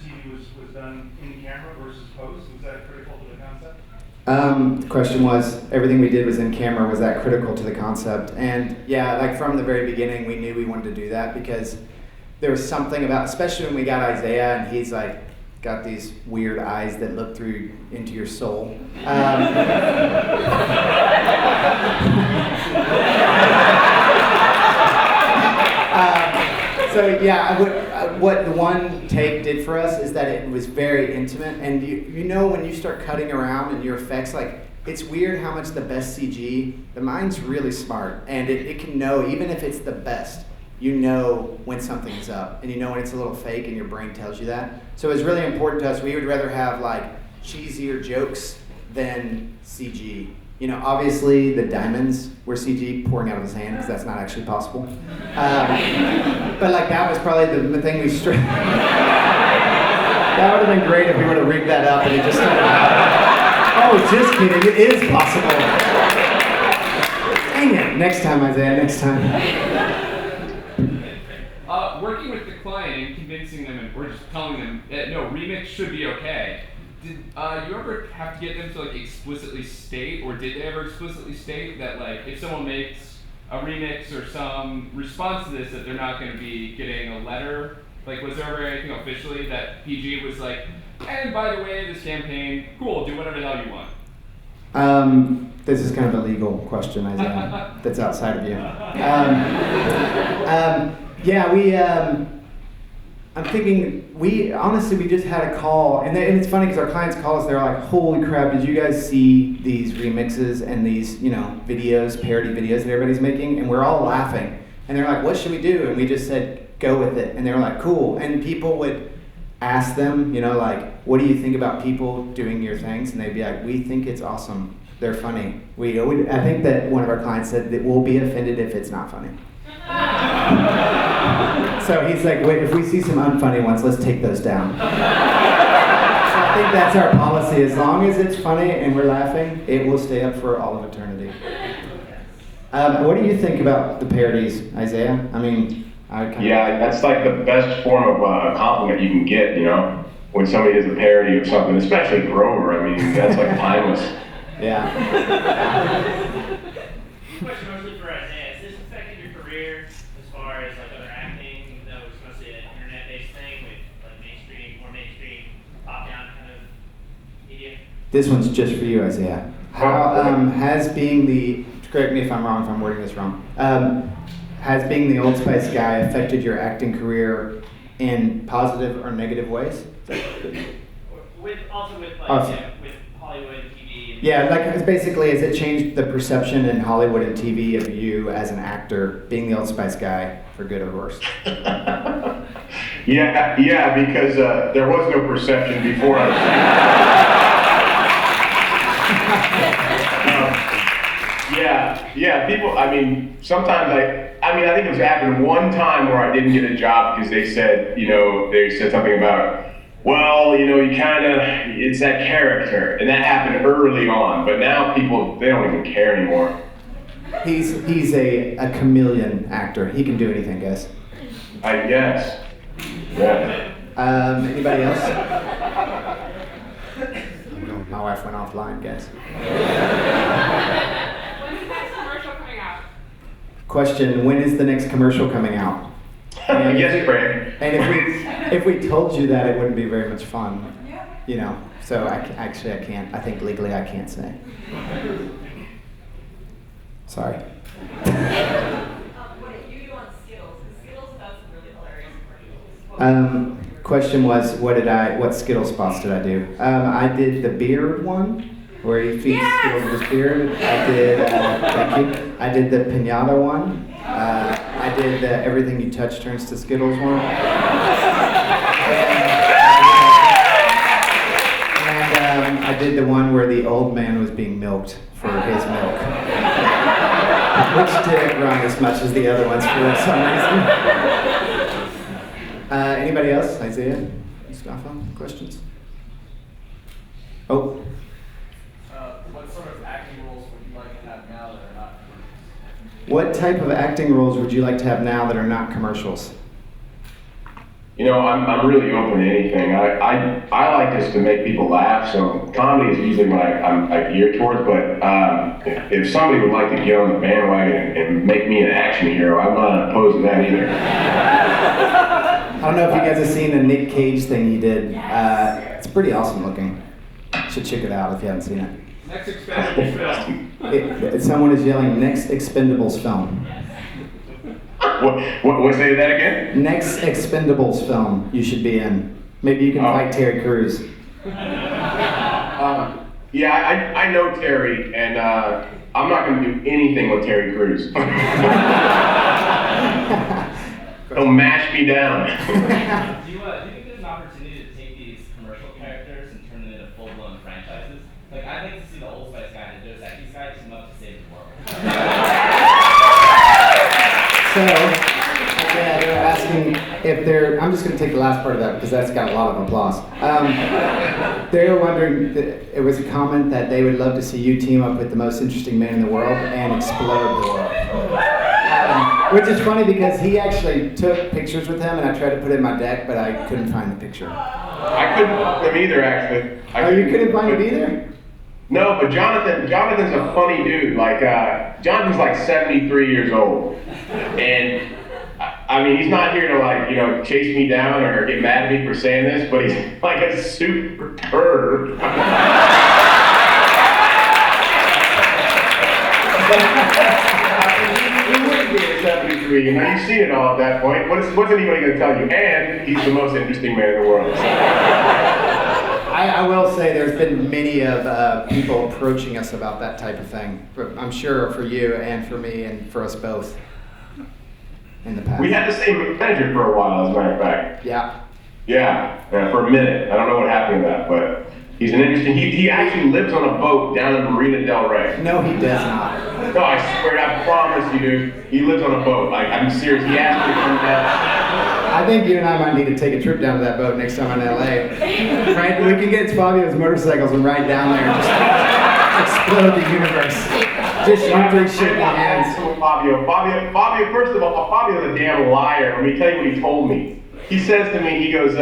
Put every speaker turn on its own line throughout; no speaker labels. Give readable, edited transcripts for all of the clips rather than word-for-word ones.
TV was done in camera versus post? Was that critical to the concept?
The question was, everything we did was in camera, was that critical to the concept? And yeah, like from the very beginning, we knew we wanted to do that because there was something about, especially when we got Isaiah and he's like, got these weird eyes that look through into your soul. So yeah, what the one take did for us is that it was very intimate, and you know when you start cutting around and your effects, like, it's weird how much the best CG, the mind's really smart, and it can know, even if it's the best, you know when something's up, and you know when it's a little fake, and your brain tells you that. So it's really important to us. We would rather have like cheesier jokes than CG. You know, obviously the diamonds were CG pouring out of his hand because that's not actually possible. But like that was probably the thing we straight. That would have been great if we would have rigged that up and it just started. Oh, just kidding! It is possible. Dang it! Next time, Isaiah. Next time.
Working with the client and convincing them, or just telling them that no, remix should be okay. Did you ever have to get them to like explicitly state, or did they ever explicitly state that like if someone makes a remix or some response to this that they're not going to be getting a letter? Like, was there ever anything officially that PG was like, and by the way, this campaign, cool, do whatever the hell you want?
This is kind of a legal question, Isaiah, that's outside of you. Yeah, I'm thinking, we just had a call, and it's funny because our clients call us, they're like, holy crap, did you guys see these remixes and these, you know, videos, parody videos that everybody's making? And we're all laughing. And they're like, what should we do? And we just said, go with it. And they were like, cool. And people would ask them, you know, like, what do you think about people doing your things? And they'd be like, we think it's awesome. They're funny. I think that one of our clients said that we'll be offended if it's not funny. So he's like, wait, if we see some unfunny ones, let's take those down. So I think that's our policy. As long as it's funny and we're laughing, it will stay up for all of eternity. What do you think about the parodies, Isaiah? I mean,
yeah, that's like the best form of a compliment you can get, you know? When somebody does a parody of something, especially Grover, I mean, that's like timeless.
Yeah.
Question mostly for Isaiah. Has this affected your career as far as like other acting, even though it's mostly an internet-based thing with like more mainstream, top-down kind of media?
This one's just for you, Isaiah. How has being the, correct me if I'm wrong, if I'm wording this wrong, has being the Old Spice guy affected your acting career in positive or negative ways?
With like with Hollywood TV.
Yeah, like it's basically, has it changed the perception in Hollywood and TV of you as an actor, being the Old Spice guy, for good or worse?
Yeah, because there was no perception before I was. Yeah, people, I mean, sometimes I think it was happened one time where I didn't get a job because they said something about, well, you know, it's that character, and that happened early on, but now people, they don't even care anymore.
He's a chameleon actor. He can do anything, guys.
I guess. Yeah.
Anybody else? My wife went offline, guys.
When's the next commercial coming out?
Question, when is the next commercial coming out?
Yes, Craig.
And if we told you that, it wouldn't be very much fun. You know, so I can't. I think legally I can't say. Sorry.
What did you do on Skittles? Because Skittles does some really hilarious commercials.
Question was, what Skittles spots did I do? I did the beard one, where he feeds Skittles with his beard. I did the pinata one. I did the everything you touch turns to Skittles one. And I did the one where the old man was being milked for his milk. Which didn't run as much as the other ones for some reason. Anybody else? Isaiah? Mustafa? Questions? Oh.
What sort of acting roles would you like to have now that are not commercials?
What type of acting roles would you like to have now that are not commercials?
You know, I'm really open to anything. I like this to make people laugh, so comedy is usually what I'm geared towards, but if somebody would like to get on the bandwagon and make me an action hero, I'm not opposed to that either.
I don't know if you guys have seen the Nick Cage thing he did. It's pretty awesome looking. You should check it out if you haven't seen it.
Next Expendables film.
Someone is yelling, next Expendables film.
What say that again?
Next Expendables film you should be in. Maybe you can fight Terry Crews.
Yeah, I know Terry, and I'm not going to do anything with Terry Crews. He'll mash me down.
Do you think there's an opportunity to take these commercial characters and turn them into full-blown franchises? Like, I'd like to see the Old Spice guy and the Dos Equis guy team up to save the world.
So, yeah, they're asking if they're, I'm just going to take the last part of that because that's got a lot of applause. They were wondering, it was a comment that they would love to see you team up with the most interesting man in the world and explode the world. Which is funny because he actually took pictures with him and I tried to put it in my deck, but I couldn't find the picture.
I couldn't find them either, actually.
You couldn't find it either?
No, but Jonathan's a funny dude. Like, Jonathan's like 73 years old. And, I mean, he's not here to, like, you know, chase me down or get mad at me for saying this, but he's like a super perv. He wouldn't be at 73, you know, you've seen it all at that point. What's anybody going to tell you? And he's the most interesting man in the world. So.
I will say there's been many of people approaching us about that type of thing. I'm sure for you and for me and for us both in the past.
We had the same manager for a while, as a matter of fact.
Yeah.
Yeah, for a minute. I don't know what happened to that, but he's an interesting, he actually lives on a boat down in Marina Del Rey.
No, he does not.
No, I swear, I promise you, dude. He lives on a boat. Like, I'm serious. He asked me to come down.
I think you and I might need to take a trip down to that boat next time I'm in LA. Right? We can get Fabio's motorcycles and ride down there and just explode the universe. Just you three shaking hands.
Fabio, first of all, Fabio's a damn liar. Let me tell you what he told me. He says to me, he goes,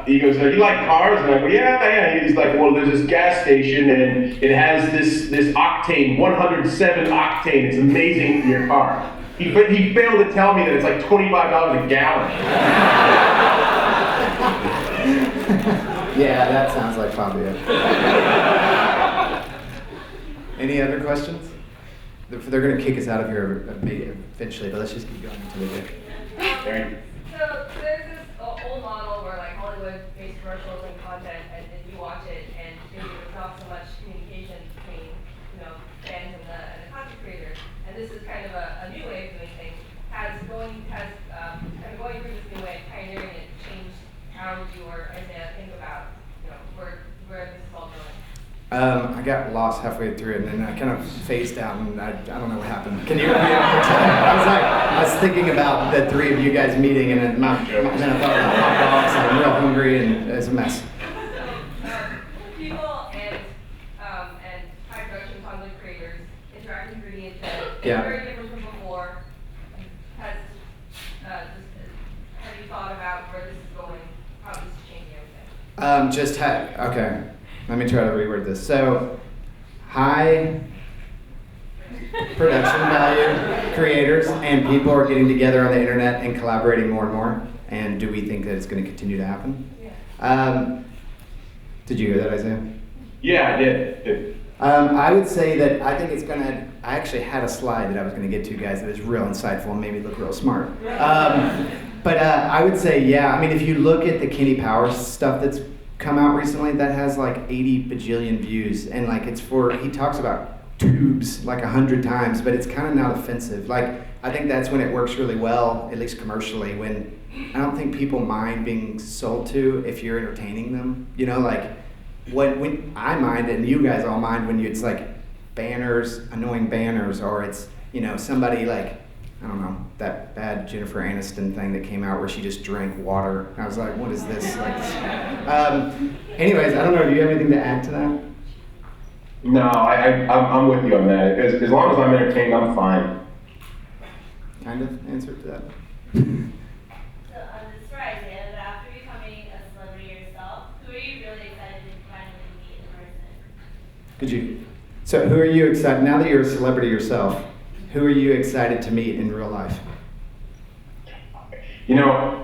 you like cars? And I go, yeah. He's like, well, there's this gas station and it has this octane, 107 octane. It's amazing for your car. He failed to tell me that it's like $25 a gallon.
Yeah, that sounds like Fabio. Any other questions? They're going to kick us out of here eventually, but let's just keep going until they do.
So there's this old model where like Hollywood-based commercials and content, and you watch it, and maybe there's not so much communication between fans and the content creators. And this is kind of a new way of doing things. Going through this new way, pioneering it, changed how you or Isaiah think about where this is all going.
I got lost halfway through and then I kind of phased out and I don't know what happened. Can you repeat it one more time? I was thinking about the three of you guys meeting and then I thought about hot dogs and I'm real hungry and it's a mess.
People and high production content creators interacting through the internet is
Yeah.
very different from before. Have you thought about where this is going, how this is changing everything?
Okay. Let me try to reword this. So, high production value creators and people are getting together on the internet and collaborating more and more. And do we think that it's going to continue to happen?
Yeah.
Did you hear that, Isaiah?
Yeah, I did.
I would say that I think it's going to, I actually had a slide that I was going to get to, guys, that was real insightful and made me look real smart. But I would say, yeah, I mean, if you look at the Kenny Powers stuff that's come out recently, that has like 80 bajillion views, and like he talks about tubes like 100 times, but it's kind of not offensive. Like, I think that's when it works really well, at least commercially, when I don't think people mind being sold to if you're entertaining them. You know, like, when I mind, and you guys all mind, when it's like banners, annoying banners, or it's, somebody like, I don't know, that bad Jennifer Aniston thing that came out where she just drank water. I was like, what is this? Anyways, I don't know, do you have anything to add to that?
No, I'm with you on that. As long as I'm entertained, I'm fine.
Kind of answer to that.
So this for Isaiah, that after
Could you? So who are you excited, now that you're a celebrity yourself, who are you excited to meet in real life?
You know,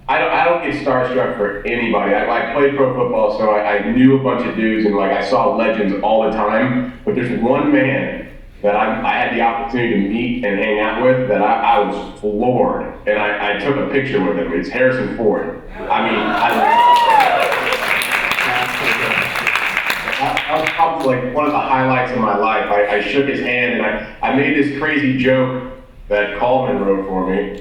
I don't get starstruck for anybody. I played pro football, so I knew a bunch of dudes, and like I saw legends all the time. But there's one man that I had the opportunity to meet and hang out with that I was floored, and I took a picture with him. It's Harrison Ford. I mean, that was probably like one of the highlights of my life. I shook his hand, and I made this crazy joke that Coleman wrote for me.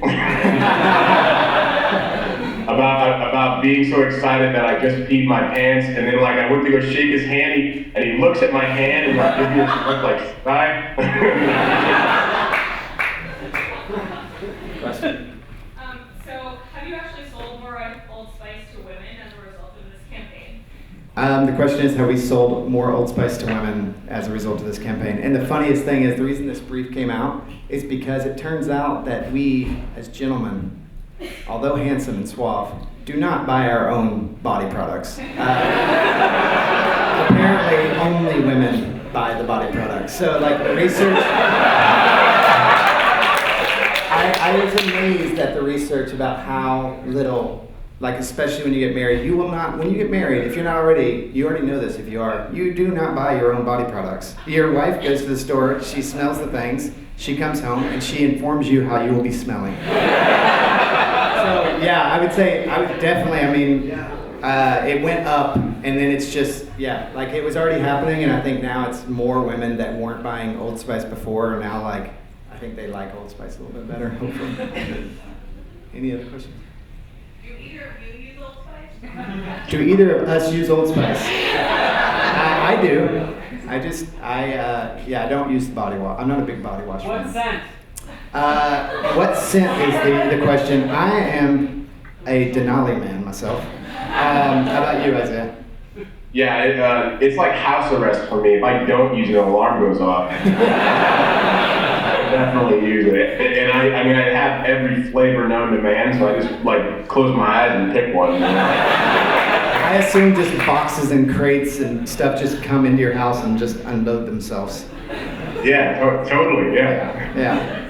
about being so excited that I just peed my pants, and then like I went to go shake his hand, and he looks at my hand and like gives me this look like, hi.
Question?
So have you actually sold more Old Spice to women as a result of this campaign?
The question is, have we sold more Old Spice to women as a result of this campaign? And the funniest thing is, the reason this brief came out is because it turns out that we, as gentlemen, although handsome and suave, do not buy our own body products. Apparently, only women buy the body products. So, like, the research... I was amazed at the research about how little, like, especially when you get married, you will not, when you get married, if you're not already, you already know this if you are, you do not buy your own body products. Your wife goes to the store, she smells the things, she comes home, and she informs you how you will be smelling. So, yeah, I would say, it went up, and then it's just, yeah, like it was already happening, and I think now it's more women that weren't buying Old Spice before are now like, I think they like Old Spice a little bit better, hopefully. Any other questions?
Do either of you use Old Spice?
Do either of us use Old Spice? I do. I don't use the body wash. I'm not a big body wash fan.
What scent?
What scent is the question? I am a Denali man myself. How about you, Isaiah?
Yeah, it's like house arrest for me. If I don't use it, an alarm goes off. I definitely use it. And I have every flavor known to man, so I just like close my eyes and pick one. You know?
I assume just boxes and crates and stuff just come into your house and just unload themselves.
Yeah, totally, yeah.
Yeah.